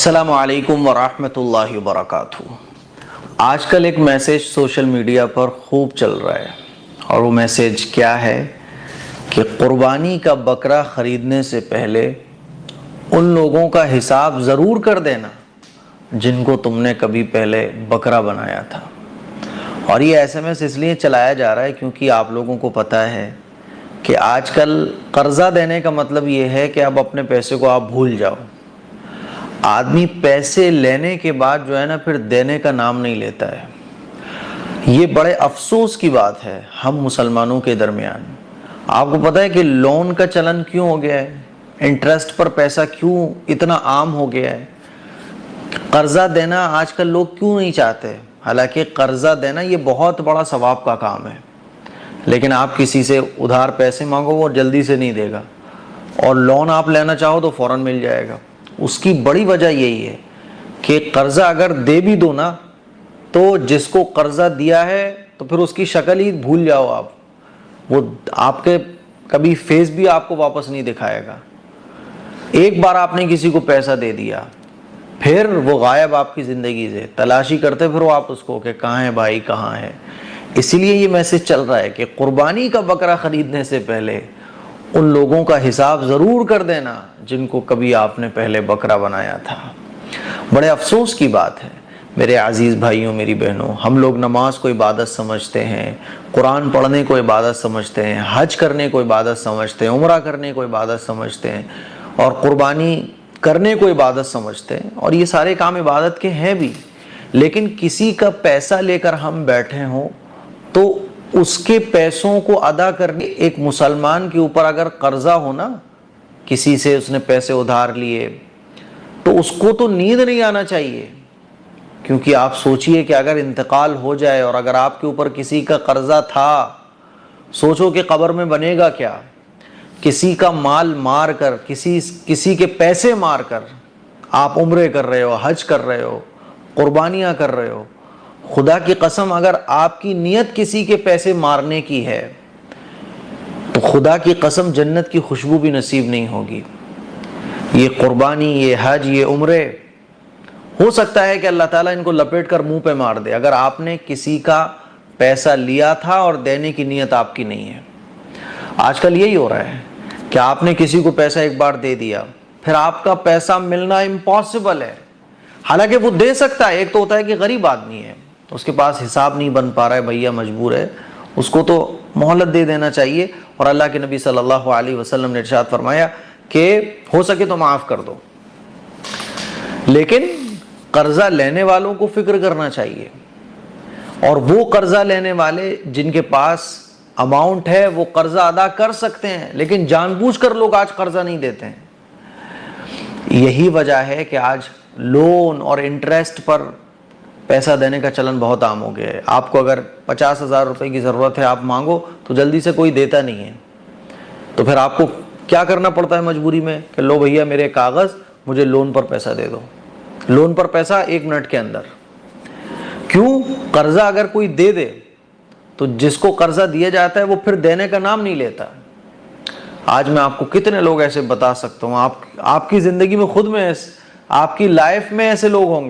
السلام علیکم ورحمۃ اللہ وبرکاتہ۔ آج کل ایک میسیج سوشل میڈیا پر خوب چل رہا ہے، اور وہ میسیج کیا ہے کہ قربانی کا بکرا خریدنے سے پہلے ان لوگوں کا حساب ضرور کر دینا جن کو تم نے کبھی پہلے بکرا بنایا تھا۔ اور یہ ایس ایم ایس اس لیے چلایا جا رہا ہے کیونکہ آپ لوگوں کو پتہ ہے کہ آج کل قرضہ دینے کا مطلب یہ ہے کہ اب اپنے پیسے کو آپ بھول جاؤ۔ آدمی پیسے لینے کے بعد جو ہے نا پھر دینے کا نام نہیں لیتا ہے۔ یہ بڑے افسوس کی بات ہے ہم مسلمانوں کے درمیان۔ آپ کو پتہ ہے کہ لون کا چلن کیوں ہو گیا ہے؟ انٹرسٹ پر پیسہ کیوں اتنا عام ہو گیا ہے؟ قرضہ دینا آج کل لوگ کیوں نہیں چاہتے؟ حالانکہ قرضہ دینا یہ بہت بڑا ثواب کا کام ہے، لیکن آپ کسی سے ادھار پیسے مانگو وہ جلدی سے نہیں دے گا، اور لون آپ لینا چاہو تو فوراً مل جائے گا۔ اس کی بڑی وجہ یہی ہے کہ قرضہ اگر دے بھی دو نا تو جس کو قرضہ دیا ہے تو پھر اس کی شکل ہی بھول جاؤ آپ، وہ آپ کے کبھی فیس بھی آپ کو واپس نہیں دکھائے گا۔ ایک بار آپ نے کسی کو پیسہ دے دیا پھر وہ غائب آپ کی زندگی سے، تلاشی کرتے پھر وہ آپ اس کو کہ کہاں ہے بھائی کہاں ہے۔ اسی لیے یہ میسج چل رہا ہے کہ قربانی کا بکرا خریدنے سے پہلے ان لوگوں کا حساب ضرور کر دینا جن کو کبھی آپ نے پہلے بکرا بنایا تھا۔ بڑے افسوس کی بات ہے میرے عزیز بھائیوں میری بہنوں، ہم لوگ نماز کو عبادت سمجھتے ہیں، قرآن پڑھنے کو عبادت سمجھتے ہیں، حج کرنے کو عبادت سمجھتے ہیں، عمرہ کرنے کو عبادت سمجھتے ہیں، اور قربانی کرنے کو عبادت سمجھتے ہیں، اور یہ سارے کام عبادت کے ہیں بھی۔ لیکن کسی کا پیسہ لے کر ہم بیٹھے ہوں تو اس کے پیسوں کو ادا کرنے، ایک مسلمان کے اوپر اگر قرضہ ہونا، کسی سے اس نے پیسے ادھار لیے تو اس کو تو نیند نہیں آنا چاہیے، کیونکہ آپ سوچئے کہ اگر انتقال ہو جائے اور اگر آپ کے اوپر کسی کا قرضہ تھا، سوچو کہ قبر میں بنے گا کیا۔ کسی کا مال مار کر، کسی کے پیسے مار کر آپ عمرے کر رہے ہو، حج کر رہے ہو، قربانیاں کر رہے ہو، خدا کی قسم اگر آپ کی نیت کسی کے پیسے مارنے کی ہے تو خدا کی قسم جنت کی خوشبو بھی نصیب نہیں ہوگی۔ یہ قربانی، یہ حج، یہ عمرے، ہو سکتا ہے کہ اللہ تعالیٰ ان کو لپیٹ کر منہ پہ مار دے اگر آپ نے کسی کا پیسہ لیا تھا اور دینے کی نیت آپ کی نہیں ہے۔ آج کل یہی ہو رہا ہے کہ آپ نے کسی کو پیسہ ایک بار دے دیا، پھر آپ کا پیسہ ملنا امپاسبل ہے۔ حالانکہ وہ دے سکتا ہے، ایک تو ہوتا ہے کہ غریب آدمی ہے، اس کے پاس حساب نہیں بن پا رہا ہے، بھیا مجبور ہے، اس کو تو مہلت دے دینا چاہیے، اور اللہ کے نبی صلی اللہ علیہ وسلم نے ارشاد فرمایا کہ ہو سکے تو معاف کر دو۔ لیکن قرضہ لینے والوں کو فکر کرنا چاہیے، اور وہ قرضہ لینے والے جن کے پاس اماؤنٹ ہے وہ قرضہ ادا کر سکتے ہیں، لیکن جان بوجھ کر لوگ آج قرضہ نہیں دیتے ہیں۔ یہی وجہ ہے کہ آج لون اور انٹرسٹ پر پیسہ دینے کا چلن بہت عام ہو گیا ہے۔ آپ کو اگر 50,000 روپے کی ضرورت ہے، آپ مانگو تو جلدی سے کوئی دیتا نہیں ہے، تو پھر آپ کو کیا کرنا پڑتا ہے مجبوری میں کہ لو بھیا میرے کاغذ، مجھے لون پر پیسہ دے دو۔ لون پر پیسہ 1 منٹ کے اندر۔ کیوں؟ قرضہ اگر کوئی دے دے تو جس کو قرضہ دیا جاتا ہے وہ پھر دینے کا نام نہیں لیتا۔ آج میں آپ کو کتنے لوگ ایسے بتا سکتا ہوں، آپ کی زندگی میں خود میں آپ کی لائف میں ایسے لوگ ہوں گے